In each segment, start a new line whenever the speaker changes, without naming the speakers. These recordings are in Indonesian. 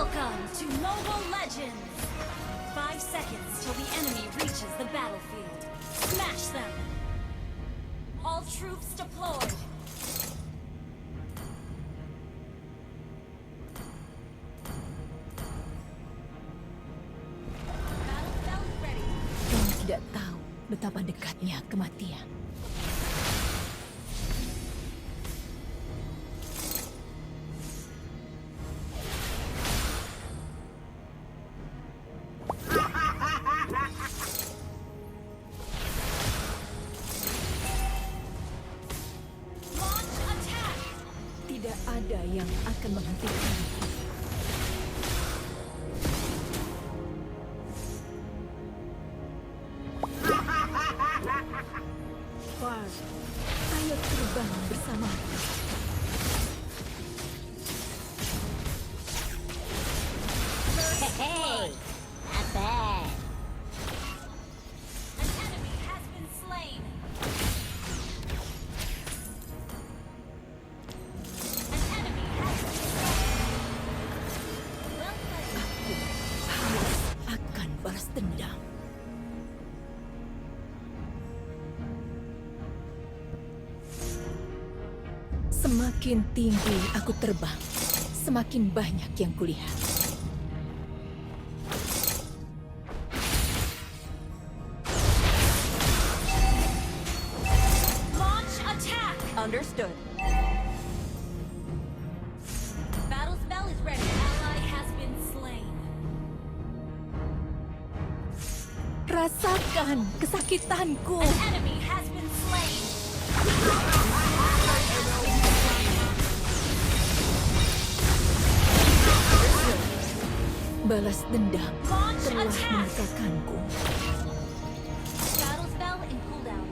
Welcome to Mobile Legends! 5 seconds till the enemy reaches the battlefield. Smash them! All troops deployed! Battlefield ready!
Kau tidak tahu betapa dekatnya kematian.
Launch attack!
Tidak ada yang akan menghentikan. Far, ayo terbang bersama.
Hey, not bad.
An enemy has been slain! An enemy has been slain! Well played!
Harus akan balas dendam. Semakin tinggi aku terbang, semakin banyak yang kulihat.
Launch attack!
Understood.
Battle spell is ready. Ally has been slain.
Rasakan kesakitanku.
An enemy has been slain.
Balas dendam
Launch
telah
attack!
melukakanku.
Battle spell in cooldown.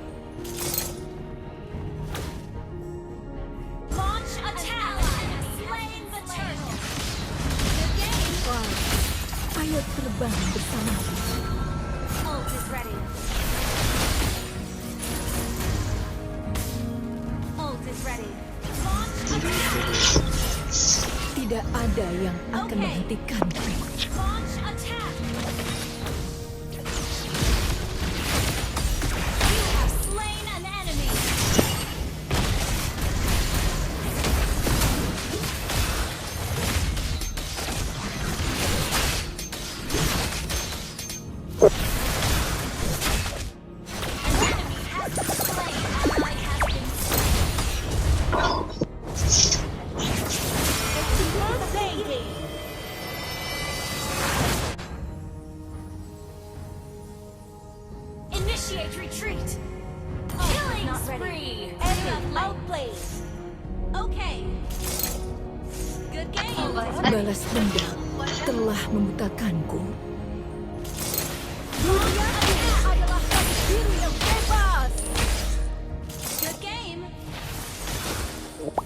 Launch attack! Slain the turtle. Good game.
Wah, ayo terbang bersama.
Ult is ready. Ult is ready. Launch attack!
Tidak ada yang akan
Okay.
menghentikanku.
Launch attack! You have slain an enemy! An enemy has been slain! Ally has been slain! Initiate retreat! Killing spree! Enemy outplayed! Okay. Good game!
Balas dendam telah membutakanku.
Dunia ini adalah takdir yang bebas! Good game!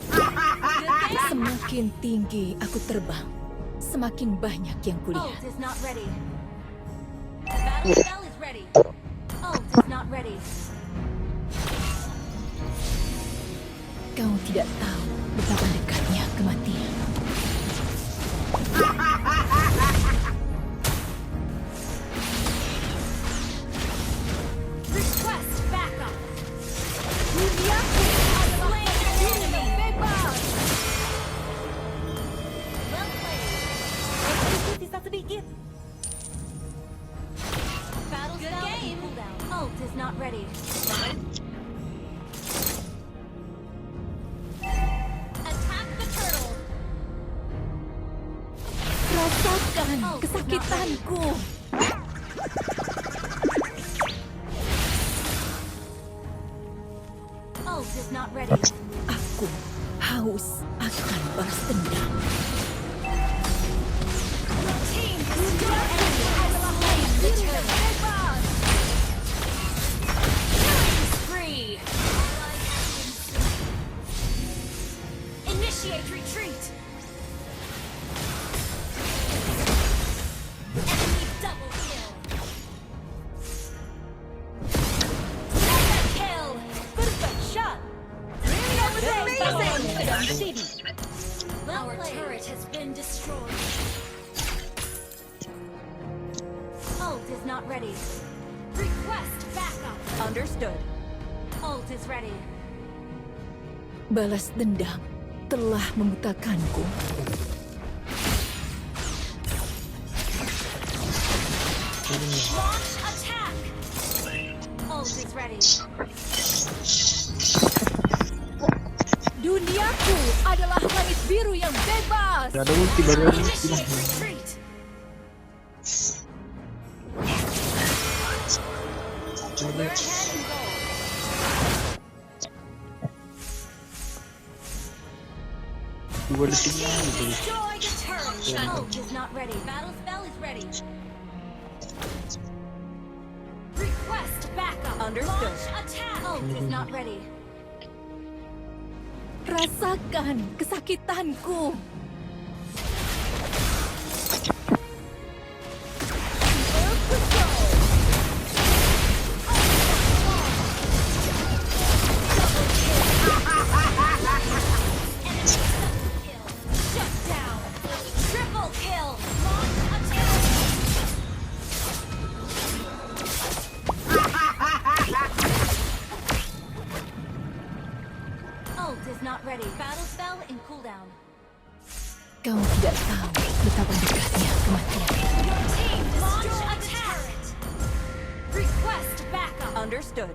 Good game!
Semakin tinggi aku terbang, semakin banyak yang kulihat.
Ult is not ready. Battle spell is ready. Ult is not ready.
Kau tidak tahu betapa dekatnya kematian.
Request backup! Dunia ini adalah takdir yang bebas! Well played.
Sisa sedikit.
Battle spell game. Ult is not ready. Attack the turtle.
Rasakan kesakitanku.
Ult is not ready.
Aku haus akan balas dendam.
Team destroy enemy adalah takdir yang bebas. Killing spree. Ally has been slain. Initiate retreat. Enemy double kill. Mega kill. Perfect shot. Amazing.
City.
Our turret has been destroyed. Ult is not ready. Request backup.
Understood.
Ult is ready.
Balas dendam telah membutakanku.
Launch attack. Ult is ready.
Duniaku adalah langit biru yang bebas.
Gak ada ulti baru ada ulti.
Initiate retreat. We're ahead in goal.
Dua detik lagi tuh.
Destroy the turret. Ult is not ready. Battle spell is ready. Request backup.
Understood.
Launch attack. Ult is not ready.
Rasakan kesakitanku.
Shut down. Triple kill. Launch attack. Ult is not ready. Battle spell in cooldown.
Kau tidak tahu betapa dekatnya kematian.
Your team launch attack. Request backup.
Understood.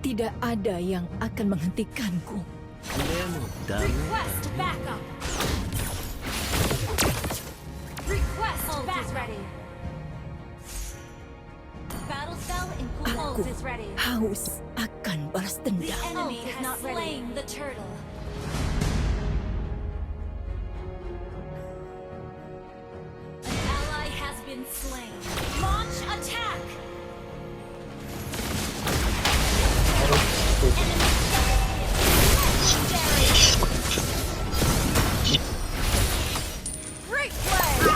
Tidak ada yang akan menghentikanku.
Request backup. Request ult is ready. Battle spell in cooldown.
Aku
Ult is ready.
haus akan balas
The
dendam.
enemy has slain the turtle. An ally has been slain. Launch attack.
Great play.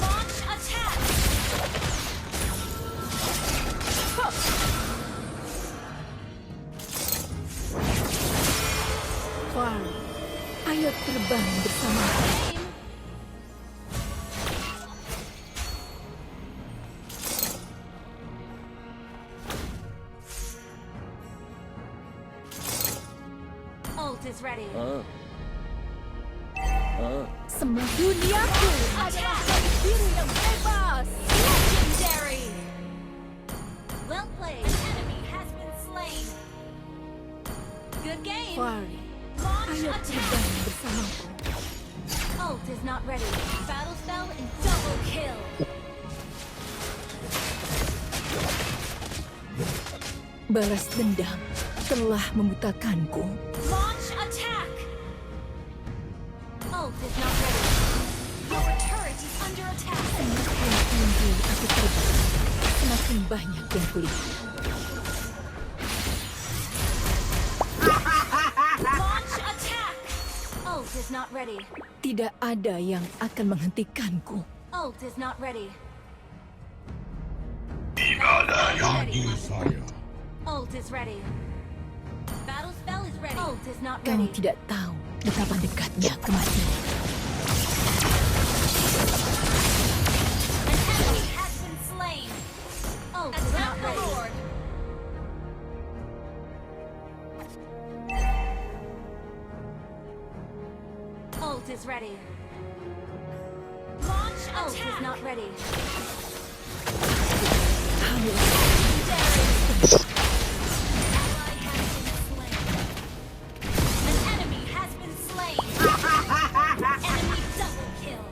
Launch attack.
Wow. Ayo terbang bersama.
Aim. Ult is ready.
Semua duniaku adalah langit biru yang bebas.
Legendary. Well played. An enemy has been slain. Good game.
Fari,
Launch
ayo
attack.
terbang bersamaku.
Ult is not ready. Battle spell in double kill.
Balas dendam telah membutakanku.
Launch attack. Ult is not ready. Your turret is under attack.
Semakin tinggi aku terbang, semakin banyak yang kulihat.
Launch attack. Ult is not ready.
Tidak ada yang akan menghentikanku.
Ult is not ready. Ult is ready. Battle spell is ready. Ult is not
Kau
ready.
tidak tahu betapa dekatnya kematian.
An enemy has been slain. Ult is not ready. Ult is ready. Launch ult is not ready.
Haus
Ally has been slain. An enemy has been slain. Enemy double kill.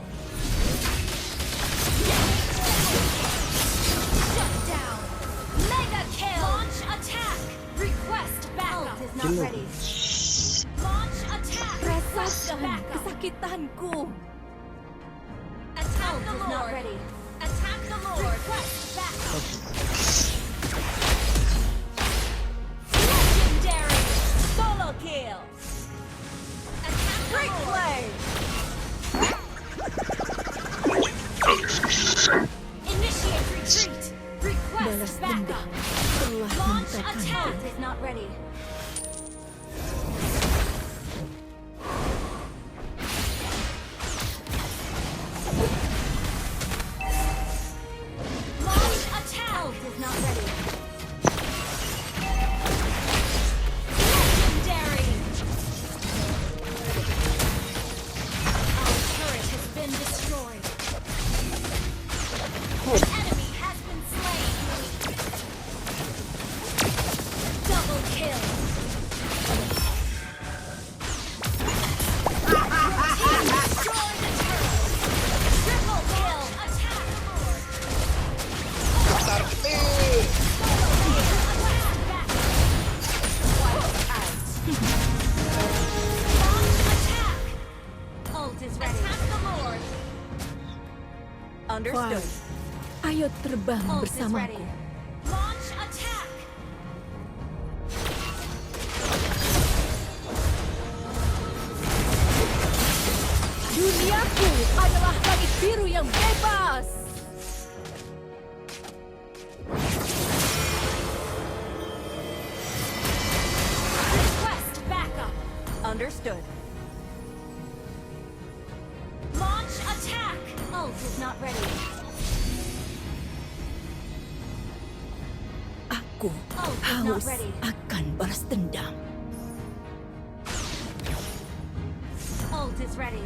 Shut down. Mega kill. Launch attack. Request backup. Ult is not ready. Launch attack. Request
rasakan
backup.
kesakitanku.
Attack the Lord. Not ready. Attack the Lord. Request backup. Legendary. Solo kill. Attack the Great Lord. Play. Initiate retreat.
Balas
Request
dendam
backup.
telah
Launch
membutakanku.
attack is not ready.
Fire. Ayo terbang
Ult is ready.
bersamaku.
Launch attack.
Duniaku adalah langit biru yang bebas.
Request backup.
Understood.
Launch attack. Ult is not ready.
Aku
Oh, it's not
haus
ready.
akan balas dendam.
Ult is ready.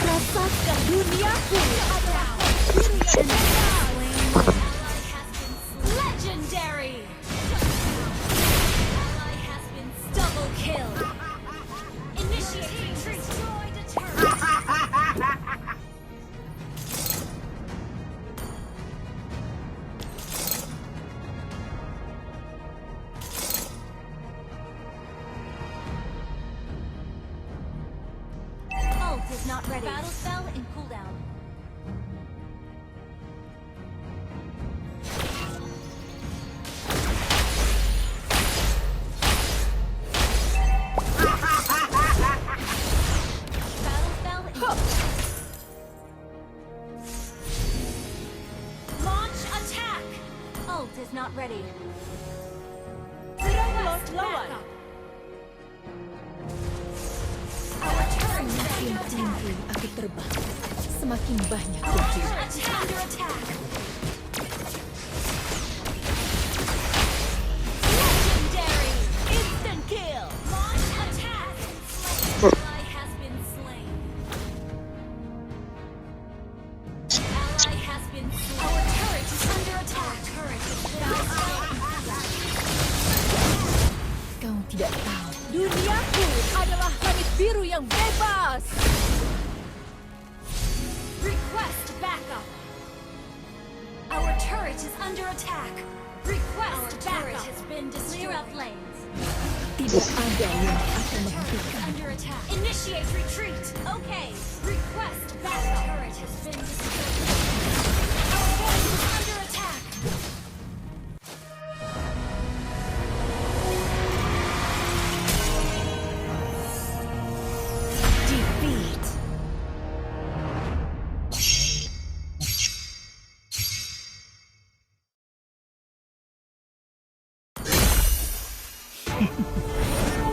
Rasakan duniaku adalah langit biru yang bebas.
Ally has been legendary. Ally has been double kill. Initiate retreat. Destroyed a turret. Ult is not ready. Battle spell in cooldown. Battle spell in Launch attack! Ult is not ready. Request backup. Our turret is
Semakin
under attack.
tinggi aku terbang, semakin banyak yang hilang.
Attack under attack. Legendary! Instant kill! Launch attack! Ally has been slain. Ally has been slain. Our turret is under attack. Turret is
Kau tidak tahu, duniaku adalah langit biru yang bebas.
Request backup. Our turret is under attack. Request backup. Has been destroyed. Clear up lanes.
Tidak ada yang akan menghentikan.
Under attack. Initiate retreat. Okay. Request backup. Turret has been destroyed. Our base is under attack.
Defeat.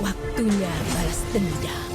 Waktunya balas dendam.